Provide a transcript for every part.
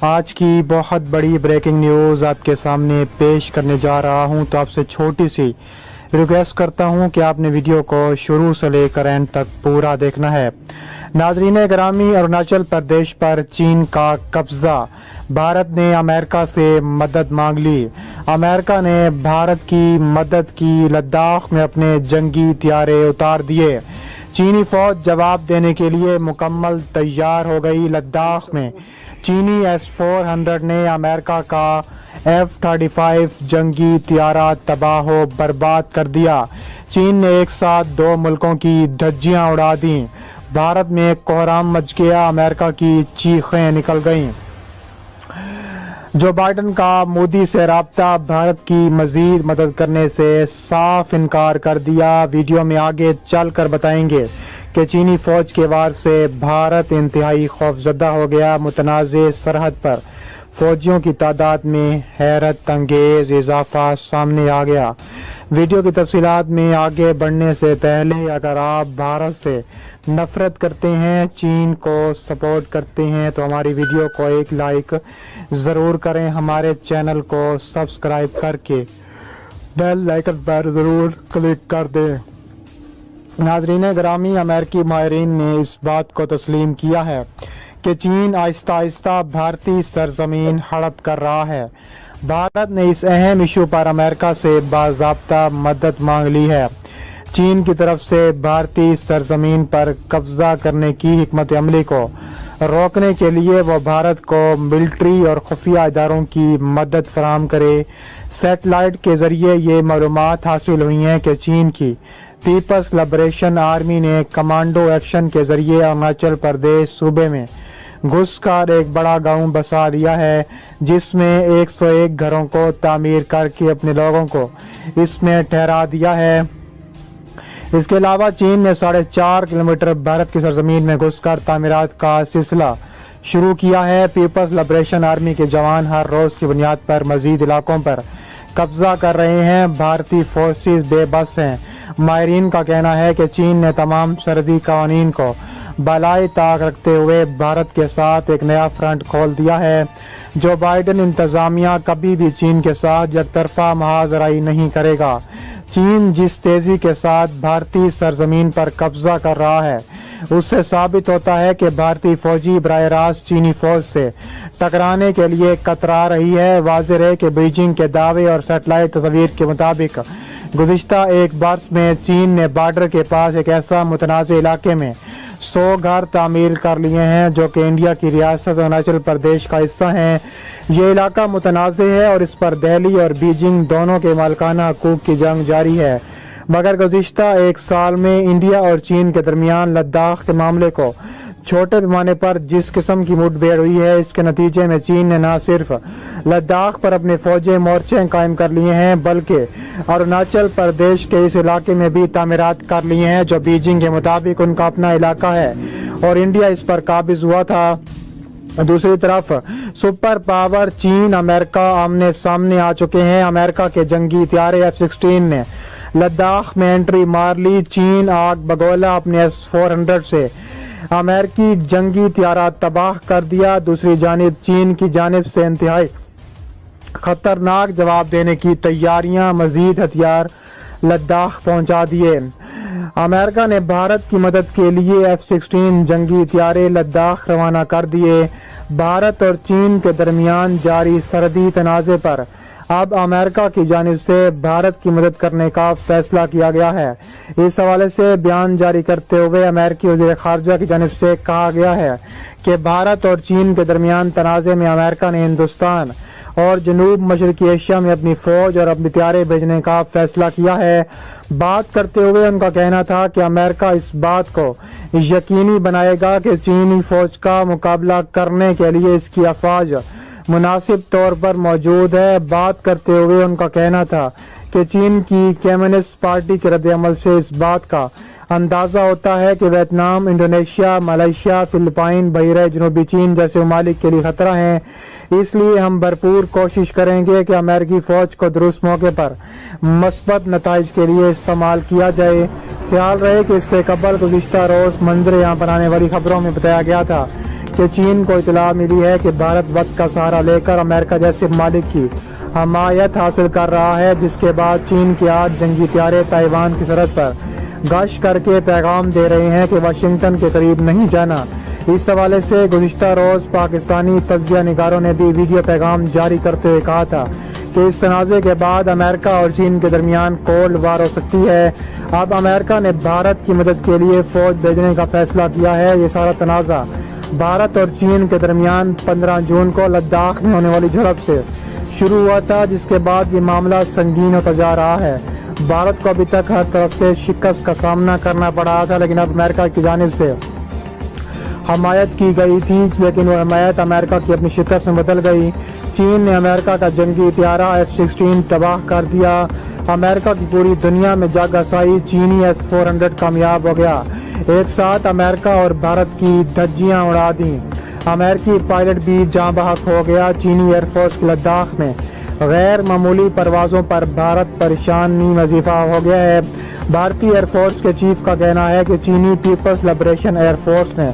آج کی بہت بڑی بریکنگ نیوز آپ کے سامنے پیش کرنے جا رہا ہوں، تو آپ سے چھوٹی سی ریکویسٹ کرتا ہوں کہ آپ نے ویڈیو کو شروع سے لے کر اینڈ تک پورا دیکھنا ہے۔ ناظرین گرامی، اروناچل پردیش پر چین کا قبضہ، بھارت نے امریکہ سے مدد مانگ لی۔ امریکہ نے بھارت کی مدد کی، لداخ میں اپنے جنگی طیارے اتار دیے۔ چینی فوج جواب دینے کے لیے مکمل تیار ہو گئی۔ لداخ میں چینی S-400 نے امریکہ کا F-35 جنگی طیارہ تباہ و برباد کر دیا۔ چین نے ایک ساتھ دو ملکوں کی دھجیاں اڑا دیں۔ بھارت میں کوہرام مچ گیا، امریکہ کی چیخیں نکل گئیں۔ جو بائیڈن کا مودی سے رابطہ، بھارت کی مزید مدد کرنے سے صاف انکار کر دیا۔ ویڈیو میں آگے چل کر بتائیں گے کہ چینی فوج کے وار سے بھارت انتہائی خوفزدہ ہو گیا۔ متنازع سرحد پر فوجیوں کی تعداد میں حیرت انگیز اضافہ سامنے آ گیا۔ ویڈیو کی تفصیلات میں آگے بڑھنے سے پہلے اگر آپ بھارت سے نفرت کرتے ہیں، چین کو سپورٹ کرتے ہیں، تو ہماری ویڈیو کو ایک لائک ضرور کریں، ہمارے چینل کو سبسکرائب کر کے بیل آئیکن پر ضرور کلک کر دیں۔ ناظرین گرامی، امریکی ماہرین نے اس بات کو تسلیم کیا ہے کہ چین آہستہ آہستہ بھارتی سرزمین ہڑپ کر رہا ہے۔ بھارت نے اس اہم ایشو پر امریکہ سے باضابطہ مدد مانگ لی ہے۔ چین کی طرف سے بھارتی سرزمین پر قبضہ کرنے کی حکمت عملی کو روکنے کے لیے وہ بھارت کو ملٹری اور خفیہ اداروں کی مدد فراہم کرے۔ سیٹلائٹ کے ذریعے یہ معلومات حاصل ہوئی ہیں کہ چین کی پیپلز لبریشن آرمی نے کمانڈو ایکشن کے ذریعے اروناچل پردیش صوبے میں گھس کر ایک بڑا گاؤں بسا لیا ہے، جس میں 101 گھروں کو تعمیر کر کے اپنے لوگوں کو اس میں ٹھہرا دیا ہے۔ اس کے علاوہ چین نے 4.5 کلومیٹر بھارت کی سرزمین میں گھس کر تعمیرات کا سلسلہ شروع کیا ہے۔ پیپلز لبریشن آرمی کے جوان ہر روز کی بنیاد پر مزید علاقوں پر قبضہ کر رہے ہیں۔ بھارتی فورسز بے بس ہیں۔ ماہرین کا کہنا ہے کہ چین نے تمام سرحدی قوانین کو بالائے طاق رکھتے ہوئے بھارت کے ساتھ ایک نیا فرنٹ کھول دیا ہے۔ جو بائیڈن انتظامیہ کبھی بھی چین کے ساتھ یک طرفہ محاذ رائی نہیں کرے گا۔ چین جس تیزی کے ساتھ بھارتی سرزمین پر قبضہ کر رہا ہے، اس سے ثابت ہوتا ہے کہ بھارتی فوجی براہ راست چینی فوج سے ٹکرانے کے لیے کترا رہی ہے۔ واضح ہے کہ بیجنگ کے دعوے اور سیٹلائٹ تصویر کے مطابق گزشتہ ایک برس میں چین نے بارڈر کے پاس ایک ایسا متنازع علاقے میں 100 گھر تعمیر کر لیے ہیں جو کہ انڈیا کی ریاست اروناچل پردیش کا حصہ ہیں۔ یہ علاقہ متنازع ہے اور اس پر دہلی اور بیجنگ دونوں کے مالکانہ حقوق کی جنگ جاری ہے، مگر گزشتہ ایک سال میں انڈیا اور چین کے درمیان لداخ کے معاملے کو چھوٹے پیمانے پر جس قسم کی مٹ بھیڑ ہوئی ہے، اس کے نتیجے میں چین نے نہ صرف لداخ پر اپنے فوجی مورچے قائم کر لیے ہیں، بلکہ اروناچل پردیش کے اس علاقے میں بھی تعمیرات کر لیے ہیں جو بیجنگ کے مطابق ان کا اپنا علاقہ ہے اور انڈیا اس پر قابض ہوا تھا۔ دوسری طرف سپر پاور چین امریکہ آمنے سامنے آ چکے ہیں۔ امریکہ کے جنگی طیارے F-16 نے لداخ میں انٹری مار لی۔ چین آگ بگولا اپنے S-400 سے امریکی جنگی طیارہ تباہ کر دیا۔ دوسری جانب چین کی جانب سے انتہائی خطرناک جواب دینے کی تیاریاں، مزید ہتھیار لداخ پہنچا دیے۔ امریکہ نے بھارت کی مدد کے لیے F-16 جنگی طیارے لداخ روانہ کر دیے۔ بھارت اور چین کے درمیان جاری سرحدی تنازع پر اب امریکہ کی جانب سے بھارت کی مدد کرنے کا فیصلہ کیا گیا ہے۔ اس حوالے سے بیان جاری کرتے ہوئے امریکی وزیر خارجہ کی جانب سے کہا گیا ہے کہ بھارت اور چین کے درمیان تنازع میں امریکہ نے ہندوستان اور جنوب مشرقی ایشیا میں اپنی فوج اور اپنے طیارے بھیجنے کا فیصلہ کیا ہے۔ بات کرتے ہوئے ان کا کہنا تھا کہ امریکہ اس بات کو یقینی بنائے گا کہ چینی فوج کا مقابلہ کرنے کے لیے اس کی افواج مناسب طور پر موجود ہے۔ بات کرتے ہوئے ان کا کہنا تھا کہ چین کی کمیونسٹ پارٹی کے رد عمل سے اس بات کا اندازہ ہوتا ہے کہ ویتنام، انڈونیشیا، ملائیشیا، فلپائن، بحیرہ جنوبی چین جیسے ممالک کے لیے خطرہ ہیں۔ اس لیے ہم بھرپور کوشش کریں گے کہ امریکی فوج کو درست موقع پر مثبت نتائج کے لیے استعمال کیا جائے۔ خیال رہے کہ اس سے قبل گزشتہ روز منظر عام پر آنے والی خبروں میں بتایا گیا تھا کہ چین کو اطلاع ملی ہے کہ بھارت وقت کا سہارا لے کر امریکہ جیسے ممالک کی حمایت حاصل کر رہا ہے، جس کے بعد چین کے 8 جنگی طیارے تائیوان کی سرحد پر گشت کر کے پیغام دے رہے ہیں کہ واشنگٹن کے قریب نہیں جانا۔ اس حوالے سے گزشتہ روز پاکستانی تجزیہ نگاروں نے بھی ویڈیو پیغام جاری کرتے ہوئے کہا تھا کہ اس تنازع کے بعد امریکہ اور چین کے درمیان کولڈ وار ہو سکتی ہے۔ اب امریکہ نے بھارت کی مدد کے لیے فوج بھیجنے کا فیصلہ کیا ہے۔ یہ سارا تنازع بھارت اور چین کے درمیان 15 جون کو لداخ میں ہونے والی جھڑپ سے شروع ہوا تھا، جس کے بعد یہ معاملہ سنگین ہوتا جا رہا ہے۔ بھارت کو ابھی تک ہر طرف سے شکست کا سامنا کرنا پڑ رہا تھا، لیکن اب امریکہ کی جانب سے حمایت کی گئی تھی، لیکن وہ حمایت امریکہ کی اپنی شکست میں بدل گئی۔ چین نے امریکہ کا جنگی طیارہ F-16 تباہ کر دیا۔ امریکہ کی پوری دنیا میں جگ آسائی چینی S-400 کامیاب ہو گیا۔ ایک ساتھ امریکہ اور بھارت کی دھجیاں اڑا دیں۔ امریکی پائلٹ بھی جاں بحق ہو گیا۔ چینی ایئر فورس کی لداخ میں غیر معمولی پروازوں پر بھارت پریشانی میں اضافہ ہو گیا ہے۔ بھارتی ایئر فورس کے چیف کا کہنا ہے کہ چینی پیپلز لبریشن ایئر فورس نے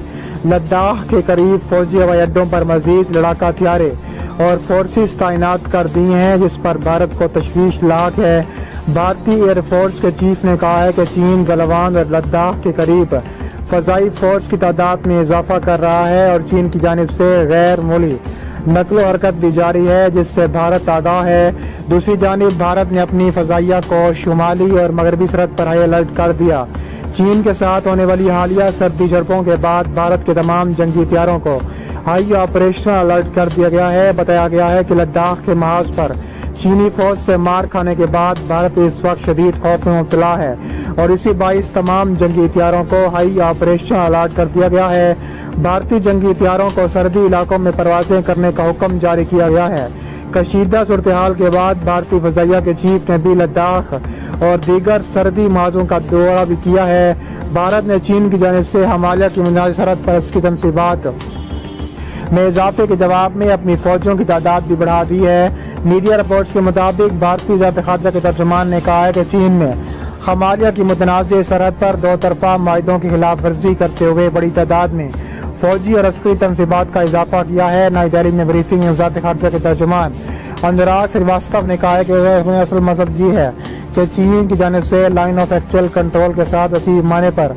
لداخ کے قریب فوجی ہوائی اڈوں پر مزید لڑاکا ہتھیاریں اور فورسز تعینات کر دی ہیں، جس پر بھارت کو تشویش لاحق ہے۔ بھارتی ایئر فورس کے چیف نے کہا ہے کہ چین گلوان اور لداخ کے قریب فضائی فورس کی تعداد میں اضافہ کر رہا ہے اور چین کی جانب سے غیر معمولی نقل و حرکت بھی جاری ہے، جس سے بھارت آگاہ ہے۔ دوسری جانب بھارت نے اپنی فضائیہ کو شمالی اور مغربی سرحد پر ہائی الرٹ کر دیا۔ چین کے ساتھ ہونے والی حالیہ سرحدی جھڑپوں کے بعد بھارت کے تمام جنگی طیاروں کو ہائی آپریشن الرٹ کر دیا گیا ہے۔ بتایا گیا ہے کہ لداخ کے محاذ پر چینی فوج سے مار کھانے کے بعد بھارت اس وقت شدید خوف میں مبتلا ہے اور اسی باعث تمام جنگی طیاروں کو ہائی آپریشن الرٹ کر دیا گیا ہے۔ بھارتی جنگی طیاروں کو سرحدی علاقوں میں پروازیں کرنے کا حکم جاری کیا گیا ہے۔ کشیدہ صورتحال کے بعد بھارتی فضائیہ کے چیف نے بھی لداخ اور دیگر سرحدی محاذوں کا دورہ بھی کیا ہے۔ بھارت نے چین کی جانب سے ہمالیہ کی مجاز سرحد پر اس کی تنصیبات میں اضافے کے جواب میں اپنی فوجوں کی تعداد بھی بڑھا دی ہے۔ میڈیا رپورٹس کے مطابق بھارتی وزارت خارجہ کے ترجمان نے کہا ہے کہ چین نے ہمالیہ کی متنازع سرحد پر دو طرفہ معاہدوں کی خلاف ورزی کرتے ہوئے بڑی تعداد میں فوجی اور عسکری تنصیبات کا اضافہ کیا ہے۔ نئی دہلی میں بریفنگ میں وزارت خارجہ کے ترجمان انوراگ سریواستو نے کہا ہے کہ اصل مقصد یہ ہے کہ چین کی جانب سے لائن آف ایکچوئل کنٹرول کے ساتھ وسیع پیمانے پر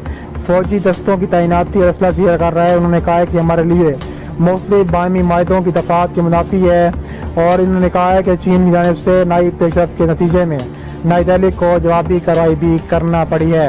فوجی دستوں کی تعیناتی اور اسلحہ ذخیرہ کر رہا ہے۔ انہوں نے کہا ہے کہ ہمارے لیے مختلف باہمی معاہدوں کی دفعات کی منافی ہے اور انہوں نے کہا ہے کہ چین کی جانب سے نئی پیش رفت کے نتیجے میں نئی دہلی کو جوابی کارروائی بھی کرنا پڑی ہے۔